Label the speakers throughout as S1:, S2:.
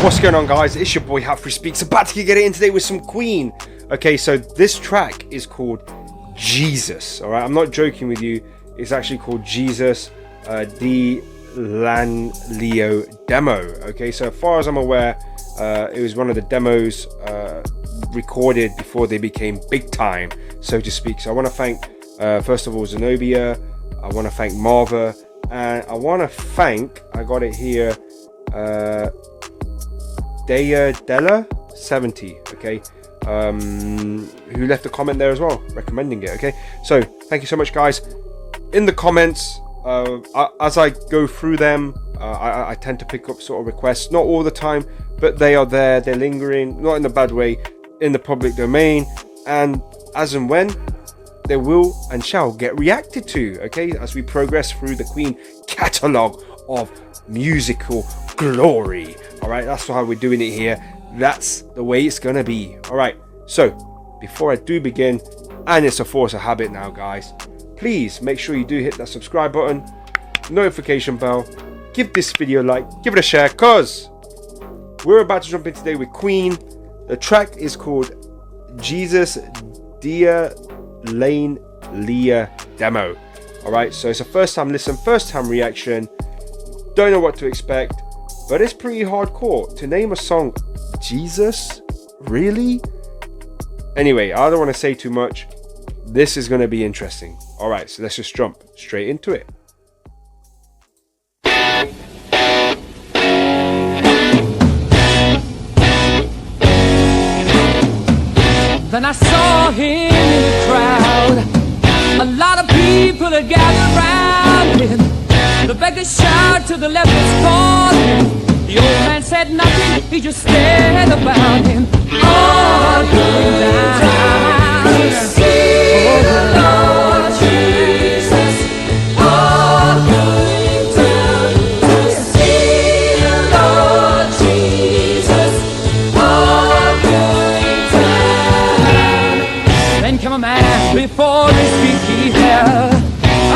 S1: What's going on, guys? It's your boy Hatfree Speaks, about to get it in today with some Queen. Okay, so this track is called Jesus. All right, I'm not joking with you. It's actually called Jesus, the Lane Lea demo. Okay, so as far as I'm aware, it was one of the demos recorded before they became big time, so to speak. So I want to thank, first of all, Zenobia. I want to thank Marva, and I want to thank, I got it here, Meddows-Taylor 70, okay, who left a comment there as well recommending it. Okay, so thank you so much, guys. In the comments, as I go through them, I tend to pick up sort of requests, not all the time, but they are there, they're lingering, not in a bad way, in the public domain, and as and when they will and shall get reacted to, okay, as we progress through the Queen catalogue of musical glory. All right, that's how we're doing it here. That's the way it's gonna be. All right, so before I do begin, and it's a force of habit now, guys, please make sure you do hit that subscribe button, notification bell, give this video a like, give it a share, cause we're about to jump in today with Queen. The track is called Jesus, the Lane Lea demo. All right, so it's a first time listen, first time reaction. Don't know what to expect, but it's pretty hardcore. To name a song Jesus, really? Anyway, I don't want to say too much. This is going to be interesting. All right, so let's just jump straight into it.
S2: Then I saw him in the crowd. A lot of people had gathered round him. The beggars shout to the lepers call him. The old man said nothing, he just stared about him. All going down to see the Lord Jesus. All going down to see the Lord Jesus. All going down. Then came a man before his feet he held.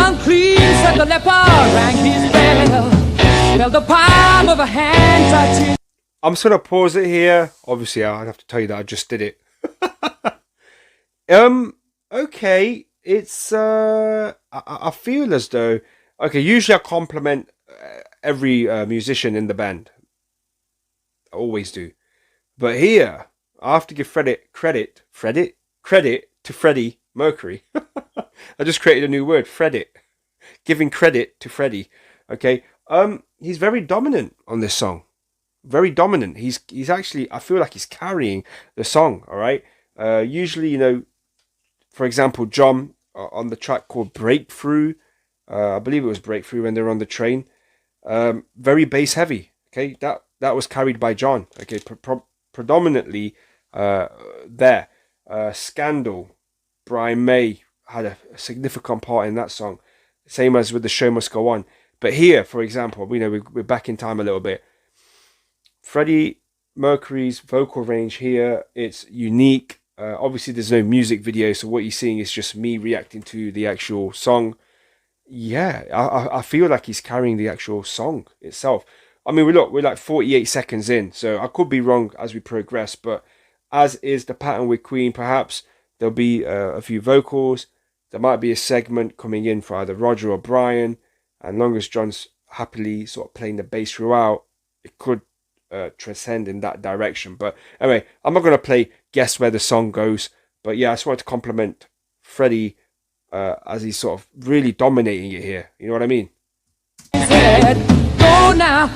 S2: Unclean, said the leper, rang his bell. Felt the palm of a hand touching.
S1: I'm just gonna pause it here. Obviously, I have to tell you that I just did it. Okay, it's I feel as though, okay, usually I compliment every musician in the band. I always do, but here I have to give credit to Freddie Mercury. I just created a new word, Freddit, giving credit to Freddie. Okay, he's very dominant on this song. Very dominant. He's actually, I feel like he's carrying the song. All right. Usually, you know, for example, John on the track called Breakthrough, I believe it was Breakthrough, when they're on the train, very bass heavy. Okay, that was carried by John. Okay, predominantly there. Scandal, Brian May had a significant part in that song, same as with The Show Must Go On. But here, for example, you know, we're back in time a little bit. Freddie Mercury's vocal range here, it's unique. Obviously, there's no music video, so what you're seeing is just me reacting to the actual song. Yeah, I feel like he's carrying the actual song itself. I mean, we're like 48 seconds in, so I could be wrong as we progress, but as is the pattern with Queen, perhaps there'll be a few vocals. There might be a segment coming in for either Roger or Brian, and long as John's happily sort of playing the bass throughout, it could transcend in that direction. But anyway, I'm not going to play guess where the song goes, but yeah, I just wanted to compliment Freddie as he's sort of really dominating it here. You know what I mean?
S2: Said, go now,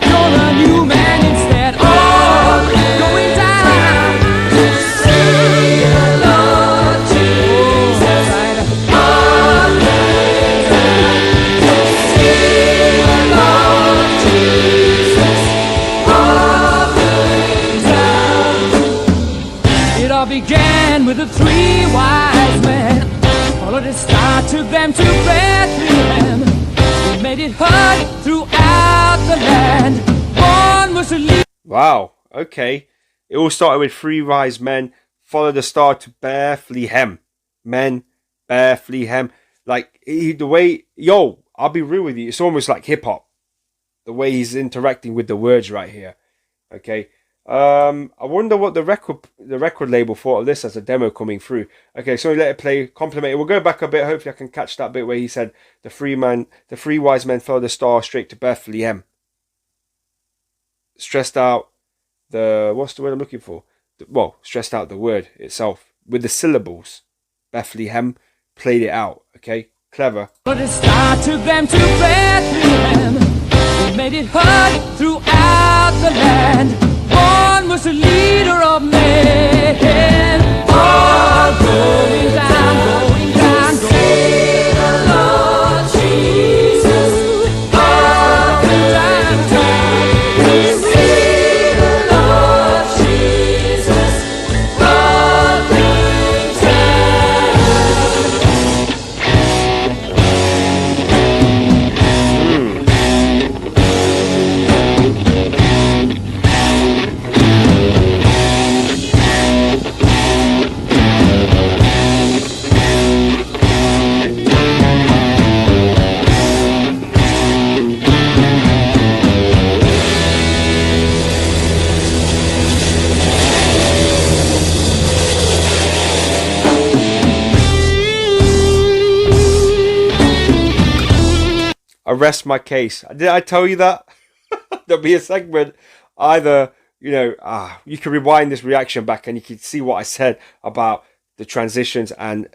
S2: you're a new man instead. All going down to see the Lord Jesus. All going down to see the Lord Jesus. All going down. It all began with the three wise men. Followed a star, took them to Bethlehem. Made it heard throughout the land. One was a lead.
S1: Wow, okay. It all started with three wise men, followed the star to Bethlehem. Men, Bethlehem. Like, the way, I'll be real with you, it's almost like hip hop. The way he's interacting with the words right here. Okay. I wonder what the record label thought of this as a demo coming through. Okay, so let it play, compliment it. We'll go back a bit. Hopefully, I can catch that bit where he said the three wise men fell the star straight to Bethlehem. Stressed out what's the word I'm looking for? Well, stressed out the word itself with the syllables. Bethlehem played it out. Okay, clever.
S2: But it started them to Bethlehem. We made it heard throughout the land. One was the leader of men. All going down, going down, going down. Lord Jesus, all the time, to see the Lord Jesus, all the
S1: I rest my case. Did I tell you that? There'll be a segment either, you can rewind this reaction back and you can see what I said about the transitions and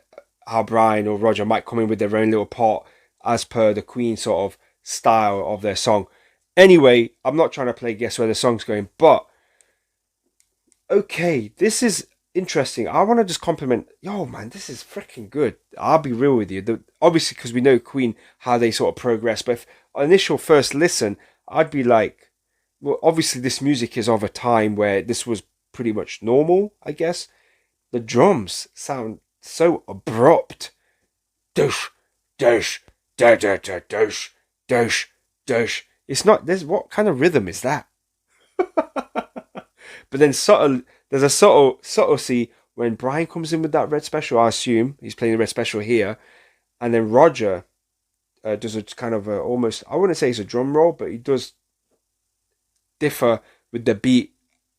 S1: how Brian or Roger might come in with their own little part as per the Queen sort of style of their song. Anyway, I'm not trying to play guess where the song's going, but okay, this is interesting. I want to just compliment, yo man, this is freaking good. I'll be real with you. Obviously, because we know Queen, how they sort of progress, but if initial first listen, I'd be like, well, obviously this music is of a time where this was pretty much normal, I guess. The drums sound so abrupt. Dosh, dosh, da da da dosh, dosh, dosh. It's not, what kind of rhythm is that? But then there's a subtlety when Brian comes in with that red special. I assume he's playing the red special here, and then Roger does a kind of almost, I wouldn't say it's a drum roll, but he does differ with the beat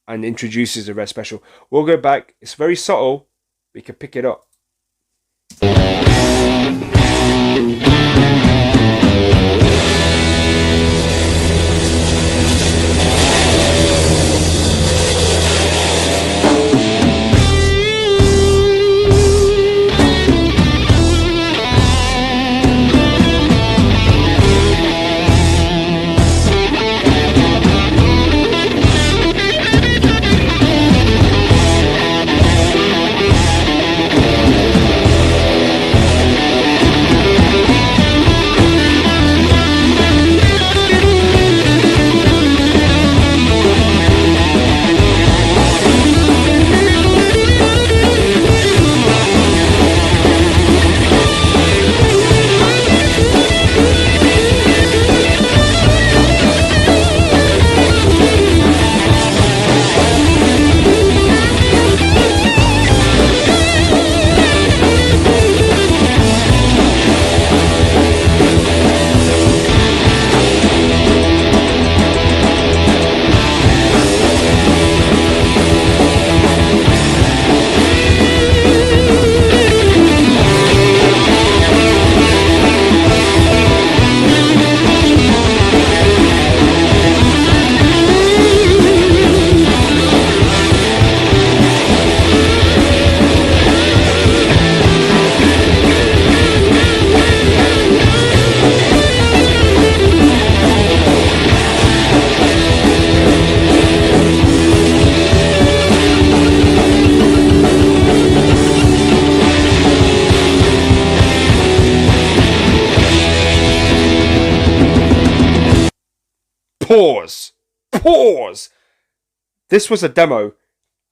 S1: and introduces the red special. We'll go back. It's very subtle. We can pick it up. Pause. This was a demo,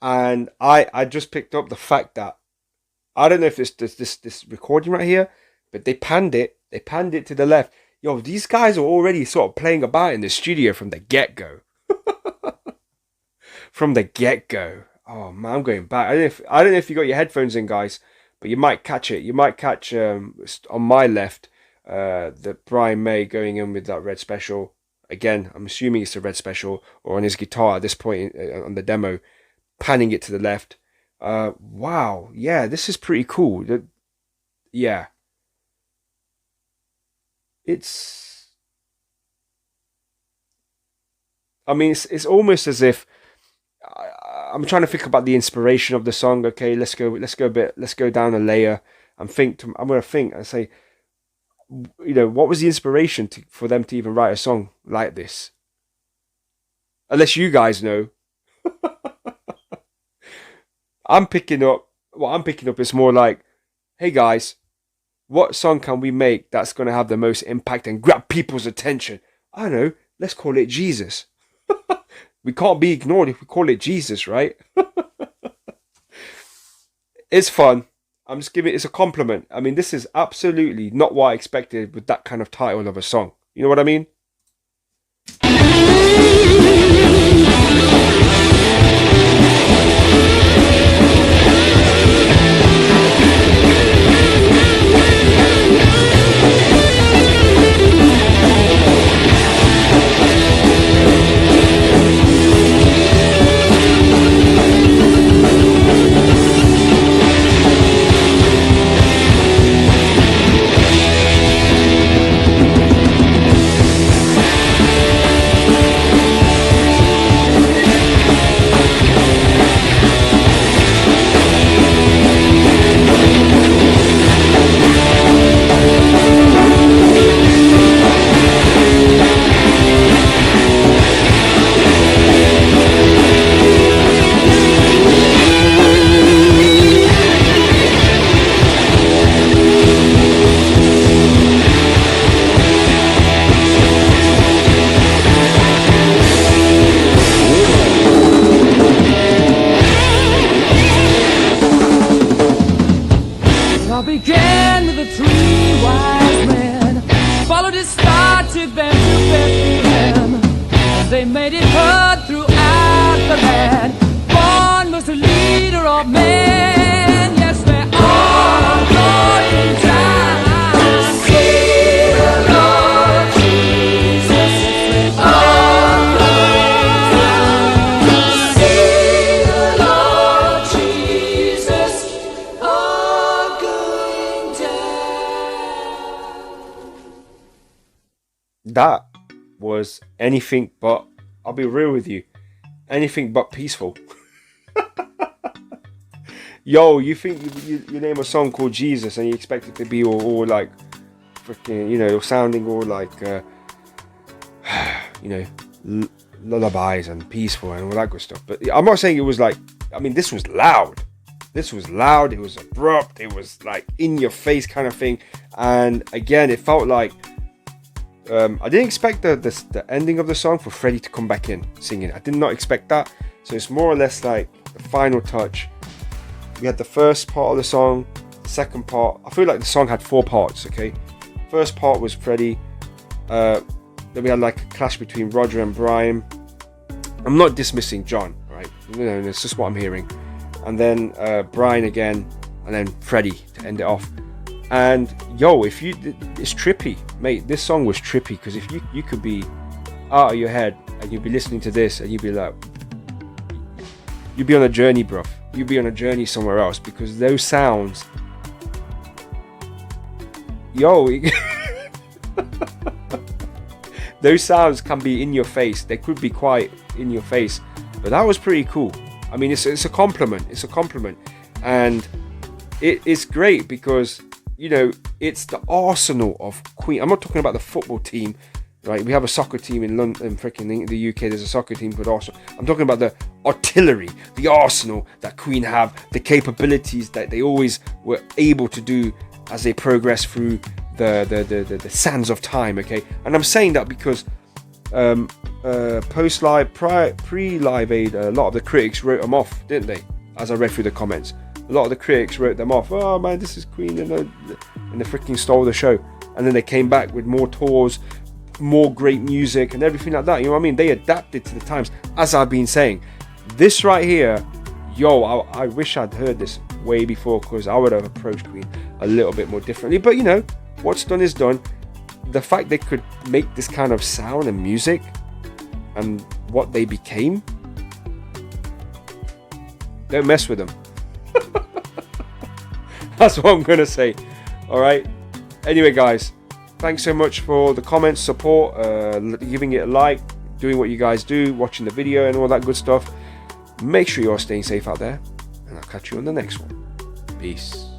S1: and I just picked up the fact that I don't know if this recording right here, but they panned it to the left. Yo, these guys are already sort of playing about in the studio from the get go. From the get go. Oh man, I'm going back. I don't know if you got your headphones in, guys, but you might catch it. You might catch on my left the Brian May going in with that red special. Again, I'm assuming it's the Red Special, or on his guitar at this point on the demo, panning it to the left. Wow, yeah, this is pretty cool. Yeah, it's. I mean, it's almost as if I'm trying to think about the inspiration of the song. Okay, let's go down a layer and think. I'm gonna think and say, what was the inspiration for them to even write a song like this? Unless you guys know. I'm picking up. What I'm picking up is more like, hey guys, what song can we make that's gonna have the most impact and grab people's attention? I don't know. Let's call it Jesus. We can't be ignored if we call it Jesus, right? It's fun. I'm just giving it's a compliment. I mean, this is absolutely not what I expected with that kind of title of a song. You know what I mean? That was anything but, I'll be real with you, anything but peaceful. Yo, you think you name a song called Jesus and you expect it to be all like freaking, sounding all like, lullabies and peaceful and all that good stuff. But I'm not saying it was like, I mean, this was loud. This was loud. It was abrupt. It was like in your face kind of thing. And again, it felt like, I didn't expect the ending of the song for Freddie to come back in singing. I did not expect that. So it's more or less like the final touch. We had the first part of the song, the second part. I feel like the song had 4 parts, okay? First part was Freddie. Then we had like a clash between Roger and Brian. I'm not dismissing John, right? It's just what I'm hearing. And then Brian again, and then Freddie to end it off. And yo, it's trippy, mate. This song was trippy because if you could be out of your head and you'd be listening to this and you'd be like, you'd be on a journey, bruv. You'd be on a journey somewhere else because those sounds, those sounds can be in your face. They could be quite in your face, but that was pretty cool. I mean, it's a compliment. It's a compliment, and it's great because it's the arsenal of Queen. I'm not talking about the football team, right? We have a soccer team in London, freaking the UK. There's a soccer team called Arsenal. I'm talking about the artillery, the arsenal that Queen have, the capabilities that they always were able to do as they progress through the sands of time. Okay, and I'm saying that because post-live, pre-live aid, a lot of the critics wrote them off, didn't they? As I read through the comments, a lot of the critics wrote them off. Oh man, this is Queen, and they freaking stole the show. And then they came back with more tours, more great music, and everything like that. You know what I mean? They adapted to the times, as I've been saying. This right here, I wish I'd heard this way before, because I would have approached Queen a little bit more differently. But what's done is done. the fact they could make this kind of sound and music and what they became, don't mess with them. That's what I'm gonna say. All right. Anyway, guys, thanks so much for the comments, support, giving it a like, doing what you guys do, watching the video and all that good stuff. Make sure you're staying safe out there, and I'll catch you on the next one. Peace.